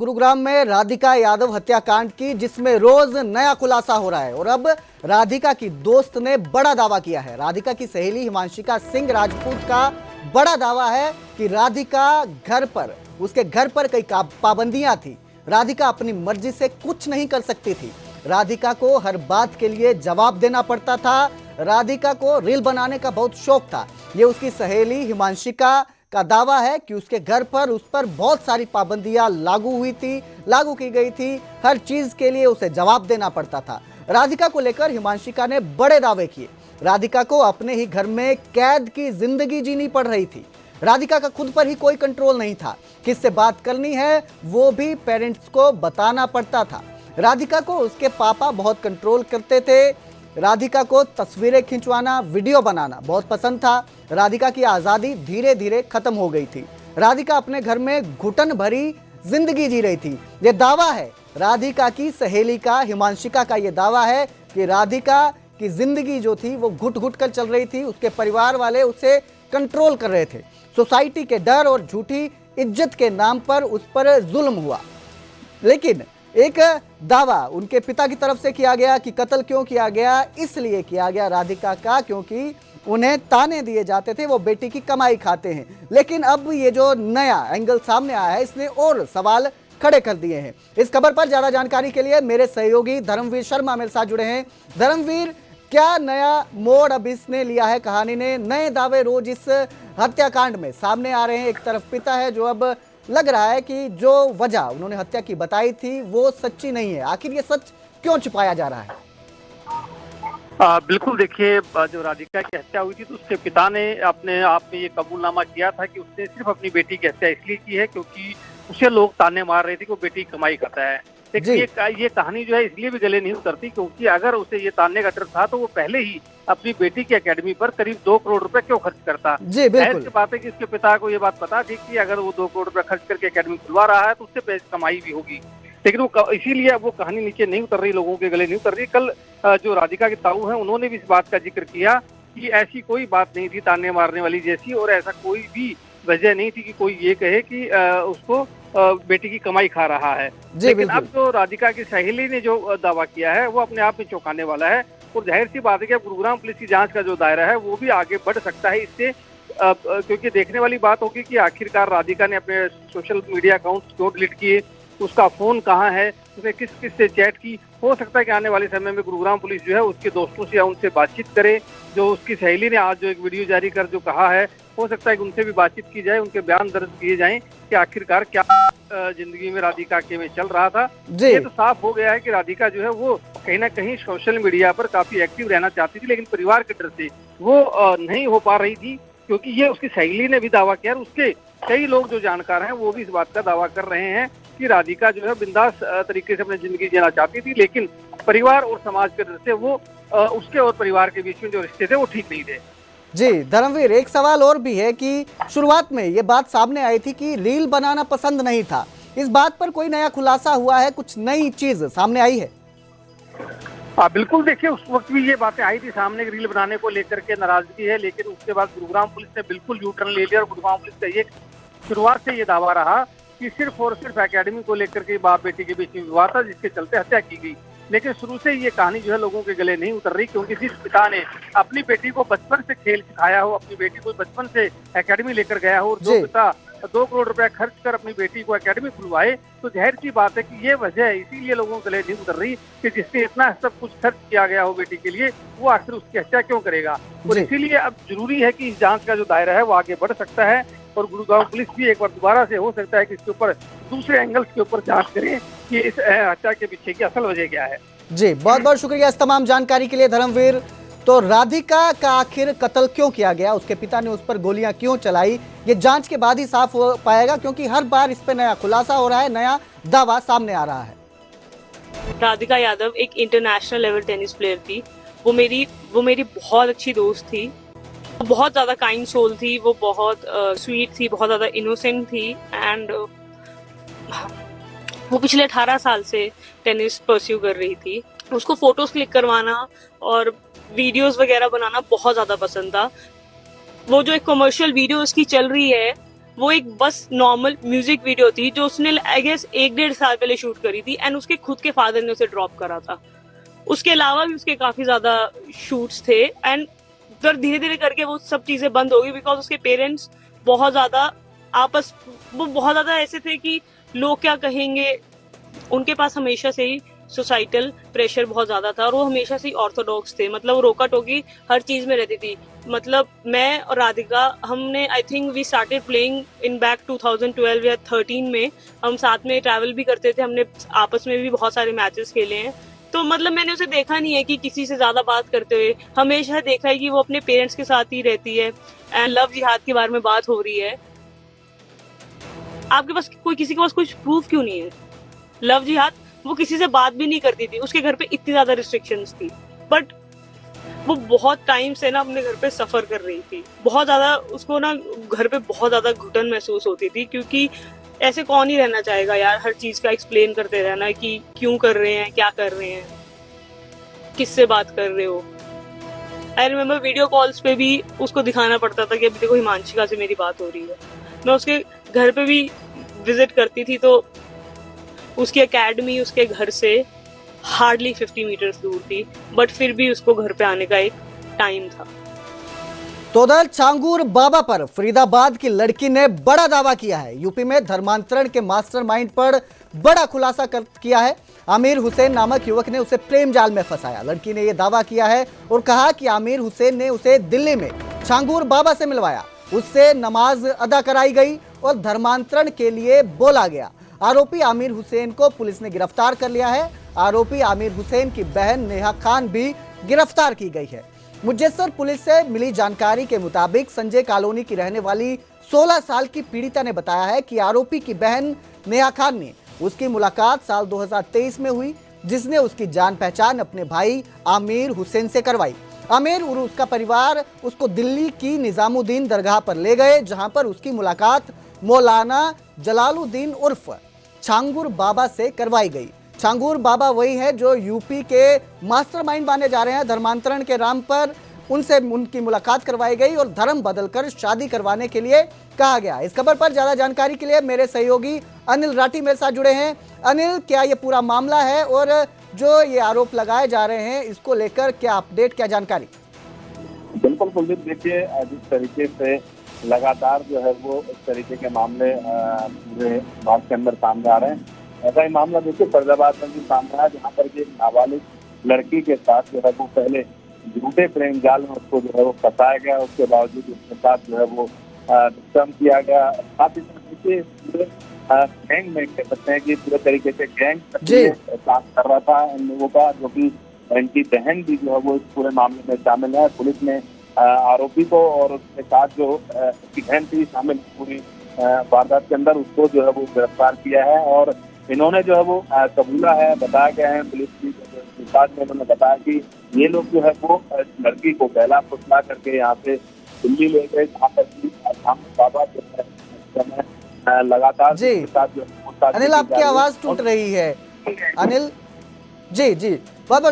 गुरुग्राम में राधिका यादव हत्याकांड की, जिसमें रोज नया खुलासा हो रहा है। और अब राधिका की दोस्त ने बड़ा दावा किया है। राधिका की सहेली हिमांशिका सिंह राजपूत का बड़ा दावा है कि राधिका उसके घर पर कई पाबंदियां थी। राधिका अपनी मर्जी से कुछ नहीं कर सकती थी। राधिका को हर बात के लिए जवाब देना पड़ता था। राधिका को रील बनाने का बहुत शौक था। ये उसकी सहेली हिमांशिका का दावा है कि उसके घर पर उस पर बहुत सारी पाबंदियां लागू की गई थी। हर चीज के लिए उसे जवाब देना पड़ता था। राधिका को लेकर हिमांशिका ने बड़े दावे किए। राधिका को अपने ही घर में कैद की जिंदगी जीनी पड़ रही थी। राधिका का खुद पर ही कोई कंट्रोल नहीं था। किससे बात करनी है वो भी पेरेंट्स को बताना पड़ता था। राधिका को उसके पापा बहुत कंट्रोल करते थे। राधिका को तस्वीरें खिंचवाना, वीडियो बनाना बहुत पसंद था। राधिका की आज़ादी धीरे धीरे खत्म हो गई थी। राधिका अपने घर में घुटन भरी जिंदगी जी रही थी। ये दावा है राधिका की सहेली का, हिमांशिका का। ये दावा है कि राधिका की जिंदगी जो थी वो घुट घुट कर चल रही थी। उसके परिवार वाले उसे कंट्रोल कर रहे थे। सोसाइटी के डर और झूठी इज्जत के नाम पर उस पर जुल्म हुआ। लेकिन एक दावा उनके पिता की तरफ से किया गया कि कत्ल क्यों किया गया, इसलिए किया गया राधिका का क्योंकि उन्हें ताने दिए जाते थे वो बेटी की कमाई खाते हैं। लेकिन अब ये जो नया एंगल सामने आया है इसने और सवाल खड़े कर दिए हैं। इस खबर पर ज्यादा जानकारी के लिए मेरे सहयोगी धर्मवीर शर्मा मेरे साथ जुड़े हैं। धर्मवीर, क्या नया मोड़ अब इसने लिया है कहानी ने? नए दावे रोज इस हत्याकांड में सामने आ रहे हैं। एक तरफ पिता है जो अब लग रहा है कि जो वजह उन्होंने हत्या की बताई थी वो सच्ची नहीं है। आखिर ये सच क्यों छुपाया जा रहा है? बिल्कुल, देखिए, जो राधिका की हत्या हुई थी तो उसके पिता ने अपने आप में ये कबूलनामा किया था कि उसने सिर्फ अपनी बेटी की हत्या इसलिए की है क्योंकि उसे लोग ताने मार रहे थे कि वो बेटी कमाई करता है। लेकिन ये कहानी जो है इसलिए भी गले नहीं उतरती क्योंकि अगर उसे ये तानने का डर था तो वो पहले ही अपनी बेटी की एकेडमी पर करीब 2 करोड़ रुपए क्यों खर्च करता। बिल्कुल। ऐसी बात है कि उसके पिता को ये बात पता थी कि अगर वो 2 करोड़ रुपए खर्च करके एकेडमी खुलवा रहा है तो उससे कमाई भी होगी। लेकिन वो इसीलिए अब वो कहानी नीचे नहीं उतर रही, लोगों के गले नहीं उतर रही। कल जो राधिका के ताऊ हैं उन्होंने भी इस बात का जिक्र किया कि ऐसी कोई बात नहीं थी ताने मारने वाली जैसी, और ऐसा कोई भी वजह नहीं थी कि कोई ये कहे कि उसको बेटी की कमाई खा रहा है। लेकिन अब जो राधिका की सहेली ने जो दावा किया है वो अपने आप में चौंकाने वाला है। और जाहिर सी बात है कि गुरुग्राम पुलिस की जांच का जो दायरा है वो भी आगे बढ़ सकता है इससे, क्योंकि देखने वाली बात होगी कि आखिरकार राधिका ने अपने सोशल मीडिया अकाउंट क्यों डिलीट किए, उसका फोन कहाँ है, उसने किस किस से चैट की। हो सकता है कि आने वाले समय में गुरुग्राम पुलिस जो है उसके दोस्तों से या उनसे बातचीत करे। जो उसकी सहेली ने आज जो एक वीडियो जारी कर जो कहा है, हो सकता है कि उनसे भी बातचीत की जाए, उनके बयान दर्ज किए जाएं कि आखिरकार क्या जिंदगी में राधिका के में चल रहा था। ये तो साफ हो गया है कि राधिका जो है वो कहीं ना कहीं सोशल मीडिया पर काफी एक्टिव रहना चाहती थी, लेकिन परिवार के डर से वो नहीं हो पा रही थी, क्योंकि ये उसकी सहेली ने भी दावा किया और उसके कई लोग जो जानकार हैं वो भी इस बात का दावा कर रहे हैं कि राधिका जो है बिंदास तरीके से अपनी जिंदगी जीना चाहती थी, लेकिन परिवार और समाज के डर से वो उसके और परिवार के बीच में जो रिश्ते थे वो ठीक नहीं थे। जी धर्मवीर, एक सवाल और भी है कि शुरुआत में ये बात सामने आई थी कि रील बनाना पसंद नहीं था। इस बात पर कोई नया खुलासा हुआ है? कुछ नई चीज सामने आई है? बिल्कुल, देखिए, उस वक्त भी ये बातें आई थी सामने, रील बनाने को लेकर के नाराजगी है, लेकिन उसके बाद गुरुग्राम पुलिस ने बिल्कुल यू टर्न ले लिया और गुरुग्राम पुलिस का ये शुरुआत से ये दावा रहा कि सिर्फ और सिर्फ एकेडमी को लेकर के बाप बेटी के बीच में विवाद था जिसके चलते हत्या की गई। लेकिन शुरू से ये कहानी जो है लोगों के गले नहीं उतर रही, क्योंकि जिस पिता ने अपनी बेटी को बचपन से खेल सिखाया हो, अपनी बेटी को बचपन से एकेडमी लेकर गया हो, और जो पिता 2 करोड़ रुपए खर्च कर अपनी बेटी को एकेडमी खुलवाए, तो जाहिर सी बात है कि ये वजह है, इसीलिए लोगों के गले नहीं उतर रही कि जिससे इतना सब कुछ खर्च किया गया हो बेटी के लिए, वो आखिर उसकी हत्या क्यों करेगा। और इसीलिए अब जरूरी है कि इस जांच का जो दायरा है वो आगे बढ़ सकता है और गुरुग्राम पुलिस भी एक बार दोबारा से हो सकता है कि इसके ऊपर दूसरे एंगल्स के ऊपर जांच करें कि इस हत्या के पीछे की असल वजह क्या है। जी बहुत बहुत शुक्रिया इस तमाम जानकारी के लिए धर्मवीर। तो राधिका का आखिर कत्ल क्यों किया गया, उसके पिता ने उस पर गोलियां क्यों चलाई, ये जांच के बाद ही साफ हो पाएगा, क्योंकि हर बार इस पे नया खुलासा हो रहा है, नया दावा सामने आ रहा है। राधिका यादव एक इंटरनेशनल लेवल टेनिस प्लेयर थी। वो मेरी बहुत अच्छी दोस्त थी। वो बहुत ज्यादा काइंड सोल थी। वो बहुत स्वीट थी, बहुत ज्यादा इनोसेंट थी। एंड वो पिछले 18 साल से टेनिस परस्यू कर रही थी। उसको फोटोज क्लिक करवाना और वीडियोस वगैरह बनाना बहुत ज्यादा पसंद था। वो जो एक कमर्शियल वीडियो उसकी चल रही है वो एक बस नॉर्मल म्यूजिक वीडियो थी जो उसने आई गेस 1-1.5 साल पहले शूट करी थी एंड उसके खुद के फादर ने उसे ड्रॉप करा था। उसके अलावा भी उसके काफी ज्यादा शूट्स थे एंड फिर धीरे धीरे करके वो सब चीजें बंद हो गई बिकॉज उसके पेरेंट्स बहुत ज्यादा बहुत ज्यादा ऐसे थे कि लोग क्या कहेंगे, उनके पास हमेशा से ही सोसाइटल प्रेशर बहुत ज्यादा था और वो हमेशा से ही ऑर्थोडॉक्स थे। मतलब वो रोका टोकी हर चीज में रहती थी। मतलब मैं और राधिका हमने I think we started playing in back 2012 या 13 में हम साथ में ट्रैवल भी करते थे, हमने आपस में भी बहुत सारे मैचेस खेले हैं। तो मतलब मैंने उसे देखा नहीं है कि किसी से ज्यादा बात करते हुए, हमेशा देखा है कि वो अपने पेरेंट्स के साथ ही रहती है। एंड लव जिहाद के बारे में बात हो रही है, आपके पास किसी के पास कुछ प्रूफ क्यों नहीं है? लव जिहाद वो किसी से बात भी नहीं करती थी, उसके घर पे इतनी ज्यादा रिस्ट्रिक्शंस थी, बट वो बहुत टाइम से ना अपने घर पे सफर कर रही थी। बहुत ज्यादा उसको ना घर पे बहुत ज्यादा घुटन महसूस होती थी, क्योंकि ऐसे कौन ही रहना चाहेगा यार, हर चीज का एक्सप्लेन करते रहना कि क्यों कर रहे हैं, क्या कर रहे हैं, किससे बात कर रहे हो। आई रिमेम्बर वीडियो कॉल्स पे भी उसको दिखाना पड़ता था कि अभी देखो हिमांशिका से मेरी बात हो रही है। मैं उसके घर पे भी विजिट करती थी तो उसकी एकेडमी उसके घर से हार्डली 50 मीटर्स दूर थी, बट फिर भी उसको घर पे आने का एक टाइम था। तो उधर छांगुर बाबा पर फरीदाबाद की लड़की ने बड़ा दावा किया है। यूपी में धर्मांतरण के मास्टरमाइंड पर बड़ा खुलासा किया है। आमिर हुसैन नामक युवक ने उसे प्रेम जाल में फंसाया। लड़की ने यह दावा किया है और कहा कि आमिर हुसैन ने उसे दिल्ली में छांगुर बाबा से मिलवाया, उससे नमाज अदा कराई गई और धर्मांतरण के लिए बोला गया। आरोपी आमिर हुसैन को पुलिस ने गिरफ्तार कर लिया है। आरोपी आमिर हुसैन की बहन नेहा खान भी गिरफ्तार की गई है। मुज्जेसर पुलिस से मिली जानकारी के मुताबिक संजय कॉलोनी की रहने वाली 16 साल की पीड़िता ने बताया है कि आरोपी की बहन नेहा खान ने उसकी मुलाकात साल 2023 में हुई, जिसने उसकी जान पहचान अपने भाई आमिर हुसैन से करवाई। आमिर और उसका परिवार उसको दिल्ली की निजामुद्दीन दरगाह पर ले गए, जहां पर उसकी मुलाकात मौलाना जलालुद्दीन उर्फ छांगुर बाबा से करवाई गई। छांगुर बाबा वही है जो यूपी के मास्टरमाइंड माने जा रहे हैं। धर्मांतरण के नाम पर उनसे उनकी मुलाकात करवाई गई और धर्म बदलकर शादी करवाने के लिए कहा गया। इस खबर पर ज्यादा जानकारी के लिए मेरे सहयोगी अनिल राठी मेरे साथ जुड़े हैं। अनिल, क्या ये पूरा मामला है और जो ये आरोप लगाए जा रहे हैं इसको लेकर क्या अपडेट, क्या जानकारी? बिल्कुल कुलदीप, देखिए जिस तरीके से लगातार जो है वो इस तरीके के मामले पूरे भारत के अंदर सामने आ रहे हैं, ऐसा ही मामला देखिए फरीदाबाद में भी सामने आया, जहाँ पर एक नाबालिग लड़की के साथ जो है वो पहले झूठे प्रेम जाल में उसको जो है वो फंसाया गया, उसके बावजूद उसके साथ जो है वो दुष्कर्म किया गया। साथ ही साथ देखिए पूरे गैंग में कह सकते हैं कि पूरे तरीके से गैंग काम कर रहा था इन लोगों का, जो कि इनकी बहन भी जो है वो इस पूरे मामले में शामिल है। पुलिस ने आरोपी को और उसके साथ जो उसकी बहन थी शामिल पूरी वारदात के अंदर, उसको जो है वो गिरफ्तार किया है और इन्होंने जो है वो कबूला है। बताया गया है पुलिस की पूछताछ में, उन्होंने बताया कि ये लोग जो है वो लड़की को पहला फुसला करके यहाँ से दिल्ली ले गए, जहाँ पर बाबा जो है लगातार जी अनिल, आपकी आवाज टूट रही है। अनिल जी बहुत बहुत